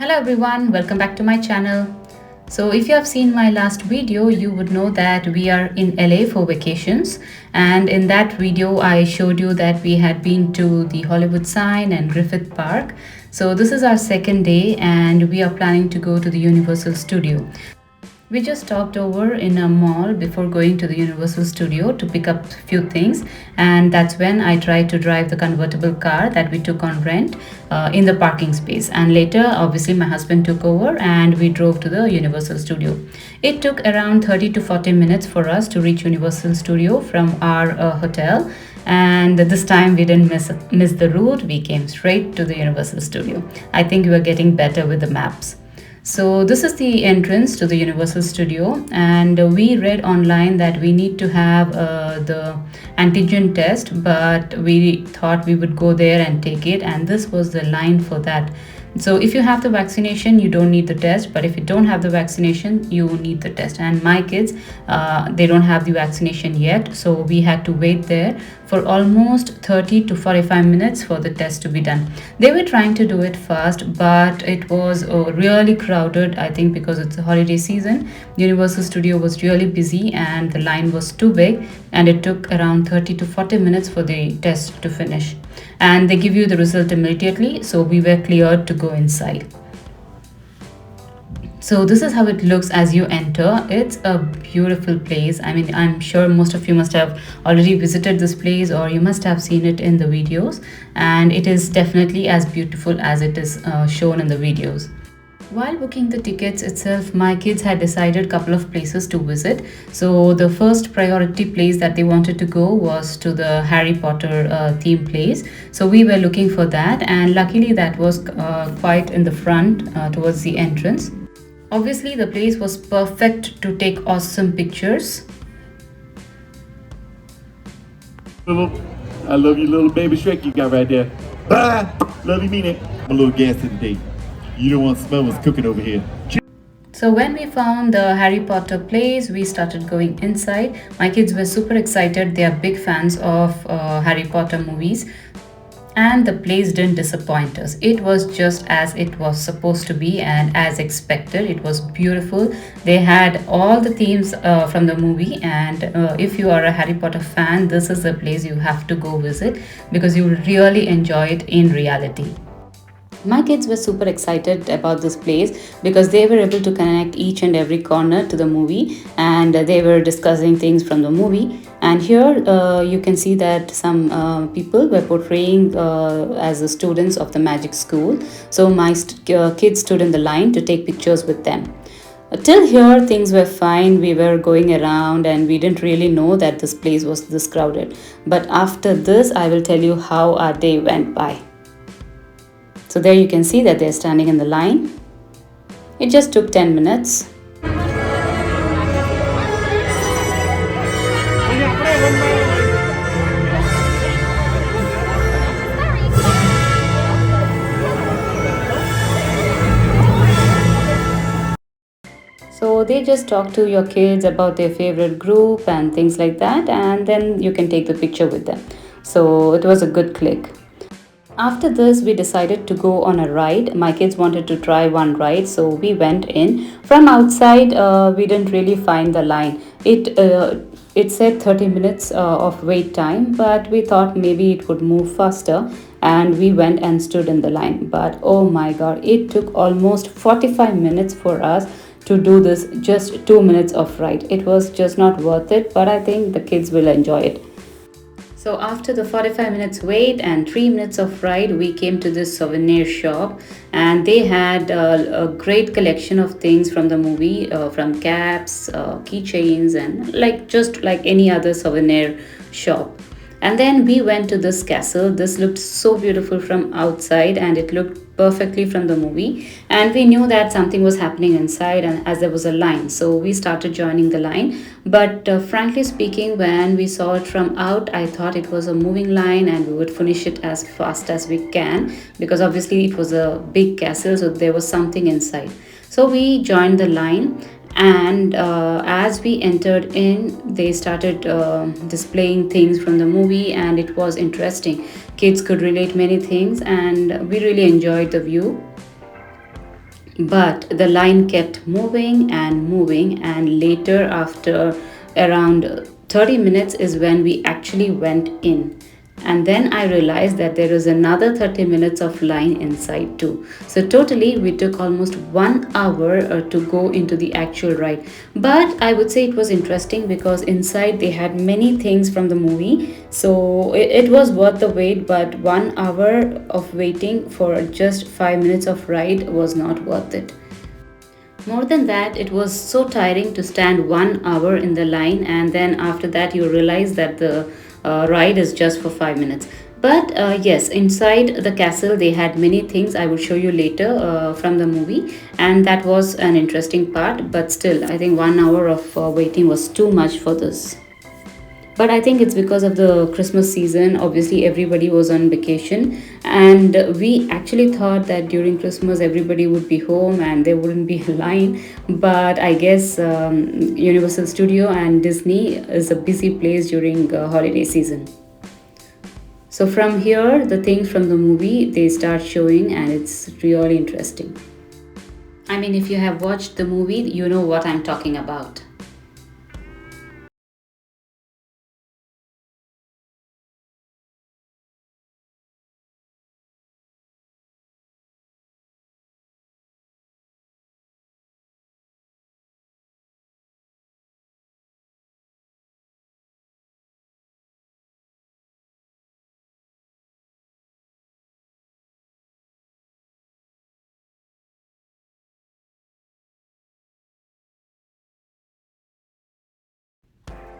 Hello everyone, welcome back to my channel. So if you have seen my last video, you would know that we are in LA for vacations, and in that video I showed you that we had been to the Hollywood Sign and Griffith Park. So this is our second day and we are planning to go to the Universal Studio. We just stopped over in a mall before going to the Universal Studio to pick up a few things, and that's when I tried to drive the convertible car that we took on rent in the parking space. And later, obviously, my husband took over and we drove to the Universal Studio. It took around 30 to 40 minutes for us to reach Universal Studio from our hotel. And this time we didn't miss the route, we came straight to the Universal Studio. I think we are getting better with the maps. So this is the entrance to the Universal Studio, and we read online that we need to have the antigen test, but we thought we would go there and take it, and this was the line for that. So if you have the vaccination, you don't need the test, but if you don't have the vaccination, you need the test. And my kids, they don't have the vaccination yet, so we had to wait there for almost 30 to 45 minutes for the test to be done. They were trying to do it fast, but it was really crowded. I think because it's a holiday season, Universal Studio was really busy and the line was too big, and it took around 30 to 40 minutes for the test to finish. And they give you the result immediately, so we were cleared to go inside. So this is how it looks as you enter. It's a beautiful place. I mean, I'm sure most of you must have already visited this place, or you must have seen it in the videos, and it is definitely as beautiful as it is shown in the videos. While booking the tickets itself, my kids had decided a couple of places to visit. So the first priority place that they wanted to go was to the Harry Potter theme place. So we were looking for that, and luckily that was quite in the front towards the entrance. Obviously the place was perfect to take awesome pictures. I love you, little baby Shrek you got right there. Bye. Love you, mean it. I'm a little gassy today. You don't want to smell what's cooking over here. So when we found the Harry Potter place, we started going inside. My kids were super excited. They are big fans of Harry Potter movies. And the place didn't disappoint us. It was just as it was supposed to be and as expected. It was beautiful. They had all the themes from the movie, and if you are a Harry Potter fan, this is the place you have to go visit because you will really enjoy it in reality. My kids were super excited about this place because they were able to connect each and every corner to the movie, and they were discussing things from the movie. And here you can see that some people were portraying as the students of the magic school. So my kids stood in the line to take pictures with them. Till here things were fine. We were going around and we didn't really know that this place was this crowded. But after this, I will tell you how our day went by. So there you can see that they're standing in the line. It just took 10 minutes. So they just talk to your kids about their favorite group and things like that, and then you can take the picture with them. So it was a good click. After this, we decided to go on a ride. My kids wanted to try one ride, so we went in. From outside, we didn't really find the line. It said 30 minutes of wait time, but we thought maybe it would move faster, and we went and stood in the line. But oh my god, it took almost 45 minutes for us to do this just 2 minutes of ride. It was just not worth it, but I think the kids will enjoy it. So after the 45 minutes wait and 3 minutes of ride, we came to this souvenir shop, and they had a great collection of things from the movie, from caps, keychains, and just like any other souvenir shop. And then we went to this castle. This looked so beautiful from outside, and it looked perfectly from the movie, and we knew that something was happening inside, and as there was a line, so we started joining the line. But frankly speaking, when we saw it from out, I thought it was a moving line and we would finish it as fast as we can, because obviously it was a big castle, so there was something inside. So we joined the line, and as we entered in, they started displaying things from the movie, and it was interesting. Kids could relate many things, and we really enjoyed the view. But the line kept moving and moving, and later, after around 30 minutes, is when we actually went in. And then I realized that there is another 30 minutes of line inside too. So, totally, we took almost 1 hour to go into the actual ride. But I would say it was interesting because inside they had many things from the movie. So, it was worth the wait, but 1 hour of waiting for just 5 minutes of ride was not worth it. More than that, it was so tiring to stand 1 hour in the line, and then after that, you realize that the ride is just for 5 minutes. But yes, inside the castle, they had many things I will show you later from the movie, and that was an interesting part. But still, I think 1 hour of waiting was too much for this. But I think it's because of the Christmas season. Obviously, everybody was on vacation, and we actually thought that during Christmas everybody would be home and there wouldn't be a line. But I guess Universal Studio and Disney is a busy place during holiday season. So from here, the things from the movie they start showing, and it's really interesting. I mean, if you have watched the movie, you know what I'm talking about.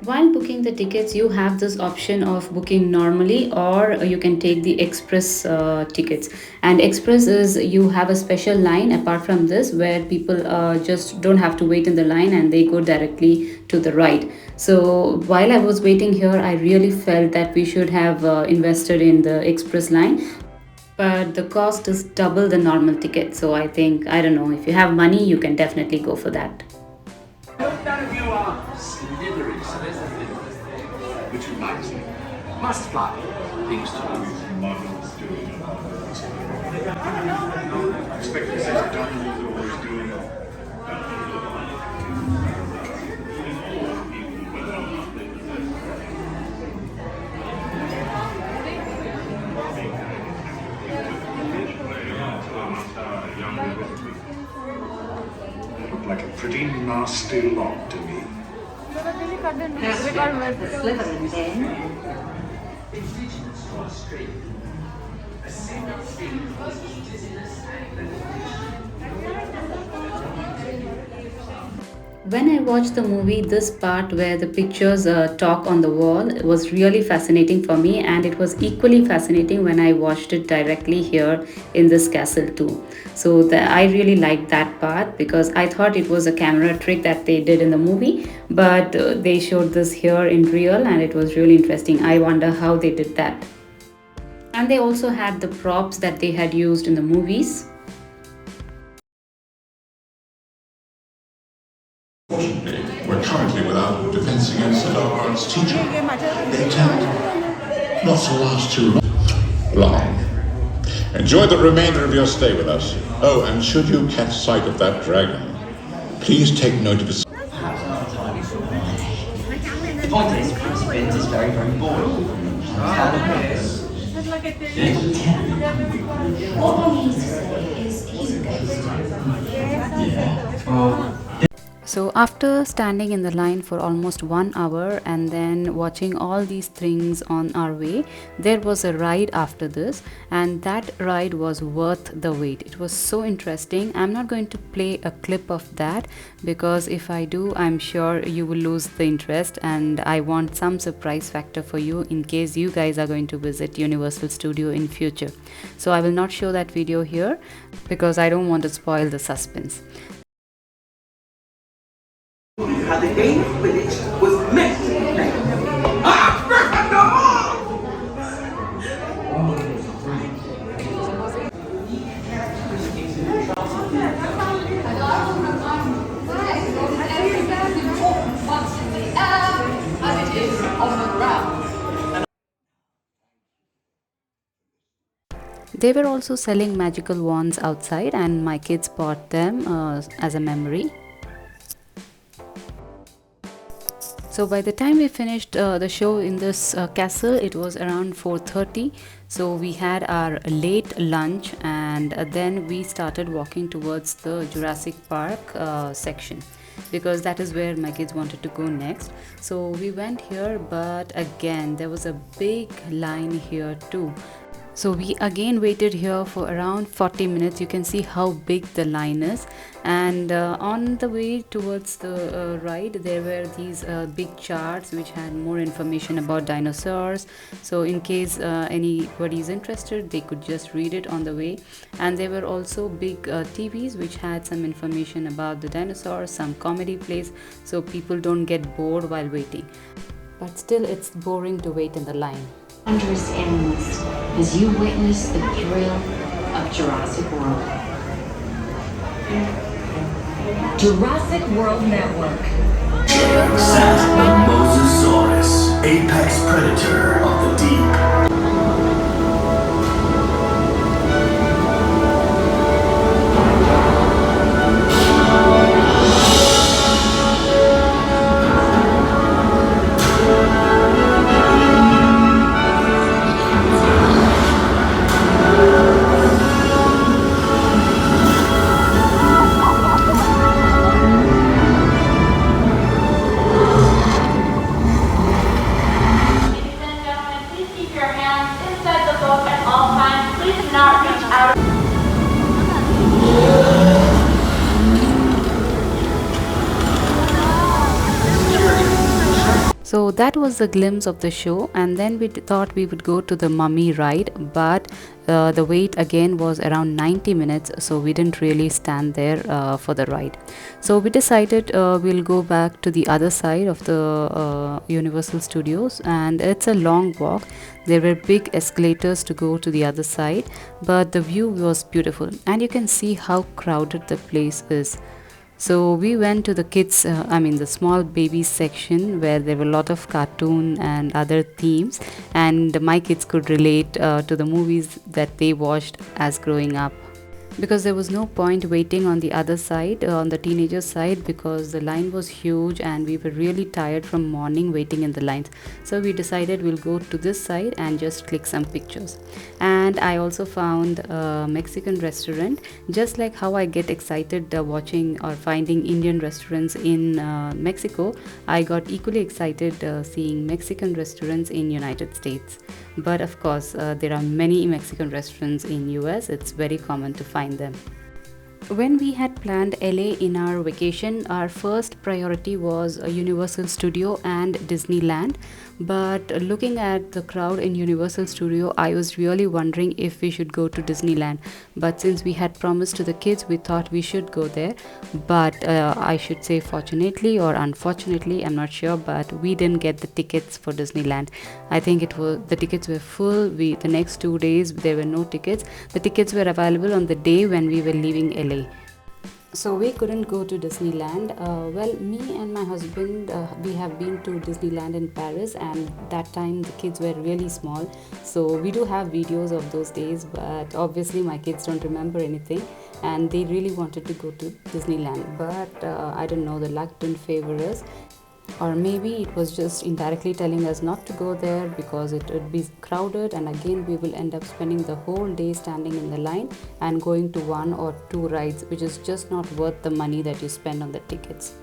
While booking the tickets, you have this option of booking normally, or you can take the express tickets. And express is you have a special line apart from this where people just don't have to wait in the line and they go directly to the ride. So while I was waiting here, I really felt that we should have invested in the express line. But the cost is double the normal ticket. So I think, I don't know, if you have money, you can definitely go for that. None of you are slithery, which reminds me, must fly. Things to do. Look like a pretty nasty lot to me. When I watched the movie, this part where the pictures talk on the wall was really fascinating for me, and it was equally fascinating when I watched it directly here in this castle too. So I really liked that part because I thought it was a camera trick that they did in the movie, but they showed this here in real, and it was really interesting. I wonder how they did that. And they also had the props that they had used in the movies. Fortunately, we're currently without Defense Against the Dark Arts teacher. They tend not to last too long. Enjoy the remainder of your stay with us. Oh, and should you catch sight of that dragon, please take note of its... The point is, Prince Bint is very, very boring. What one needs to say is he's a ghost. So after standing in the line for almost 1 hour and then watching all these things on our way, there was a ride after this, and that ride was worth the wait. It was so interesting. I'm not going to play a clip of that because if I do, I'm sure you will lose the interest, and I want some surprise factor for you in case you guys are going to visit Universal Studio in future. So I will not show that video here because I don't want to spoil the suspense. How the game of Quidditch was meant to be played. Ah, Gryffindor! As it is on the ground. They were also selling magical wands outside, and my kids bought them as a memory. So by the time we finished the show in this castle, it was around 4:30. So we had our late lunch, and then we started walking towards the Jurassic Park section, because that is where my kids wanted to go next. So we went here, but again there was a big line here too. So we again waited here for around 40 minutes. You can see how big the line is. And on the way towards the ride, there were these big charts which had more information about dinosaurs. So in case anybody is interested, they could just read it on the way. And there were also big TVs which had some information about the dinosaurs, some comedy plays, so people don't get bored while waiting. But still, it's boring to wait in the line. Wondrous animals as you witness the thrill of Jurassic World. Jurassic World Network. The Mosasaurus, apex predator of the deep. So that was the glimpse of the show, and then we thought we would go to the mummy ride, but the wait again was around 90 minutes, so we didn't really stand there for the ride. So we decided we'll go back to the other side of the Universal Studios, and it's a long walk. There were big escalators to go to the other side, but the view was beautiful, and you can see how crowded the place is. So we went to the kids, the small babies section, where there were a lot of cartoon and other themes, and my kids could relate to the movies that they watched as growing up. Because there was no point waiting on the other side, on the teenager side, because the line was huge and we were really tired from morning waiting in the lines. So we decided we'll go to this side and just click some pictures. And I also found a Mexican restaurant. Just like how I get excited watching or finding Indian restaurants in Mexico, I got equally excited seeing Mexican restaurants in United States. But of course, there are many Mexican restaurants in US. It's very common to find them. When we had planned LA in our vacation, our first priority was a Universal Studio and Disneyland. But looking at the crowd in Universal Studio, I was really wondering if we should go to Disneyland. But since we had promised to the kids, we thought we should go there. But I should say fortunately or unfortunately, I'm not sure, but we didn't get the tickets for Disneyland. I think the tickets were full. The next 2 days there were no tickets. The tickets were available on the day when we were leaving LA. So we couldn't go to Disneyland. Well, me and my husband, we have been to Disneyland in Paris, and that time the kids were really small. So we do have videos of those days, but obviously my kids don't remember anything, and they really wanted to go to Disneyland. But I don't know, the luck didn't favor us. Or maybe it was just indirectly telling us not to go there because it would be crowded, and again we will end up spending the whole day standing in the line and going to 1 or 2 rides, which is just not worth the money that you spend on the tickets.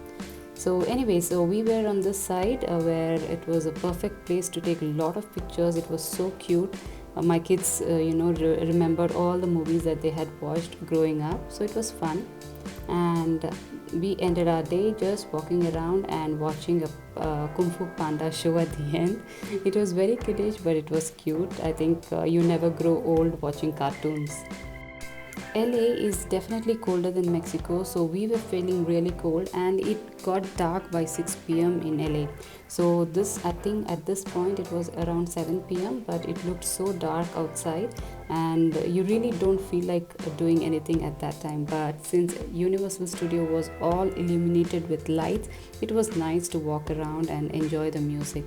So anyway, so we were on this side where it was a perfect place to take a lot of pictures. It was so cute. My kids remembered all the movies that they had watched growing up, so it was fun. And we ended our day just walking around and watching a Kung Fu Panda show at the end. It was very kiddish, but it was cute. I think you never grow old watching cartoons. LA is definitely colder than Mexico, so we were feeling really cold, and it got dark by 6 p.m. in LA. So I think at this point it was around 7 p.m., but it looked so dark outside, and you really don't feel like doing anything at that time. But since Universal Studio was all illuminated with lights, it was nice to walk around and enjoy the music.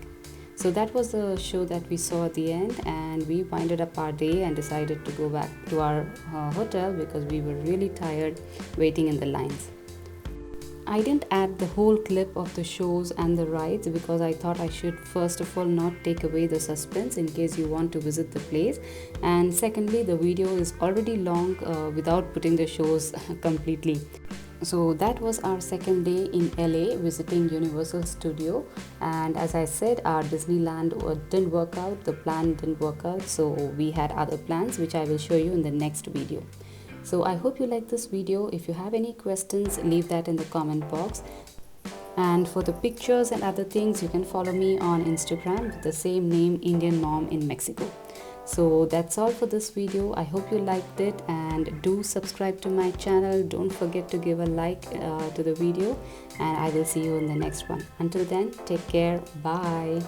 So that was the show that we saw at the end, and we winded up our day and decided to go back to our hotel because we were really tired waiting in the lines. I didn't add the whole clip of the shows and the rides because I thought I should first of all not take away the suspense in case you want to visit the place, and secondly the video is already long without putting the shows completely. So that was our second day in LA visiting Universal Studio, and as I said, our Disneyland didn't work out, the plan didn't work out, so we had other plans which I will show you in the next video. So I hope you like this video. If you have any questions, leave that in the comment box. And for the pictures and other things, you can follow me on Instagram with the same name, Indian Mom in Mexico. So that's all for this video. I hope you liked it, and do subscribe to my channel. Don't forget to give a like to the video, and I will see you in the next one. Until then, take care. Bye.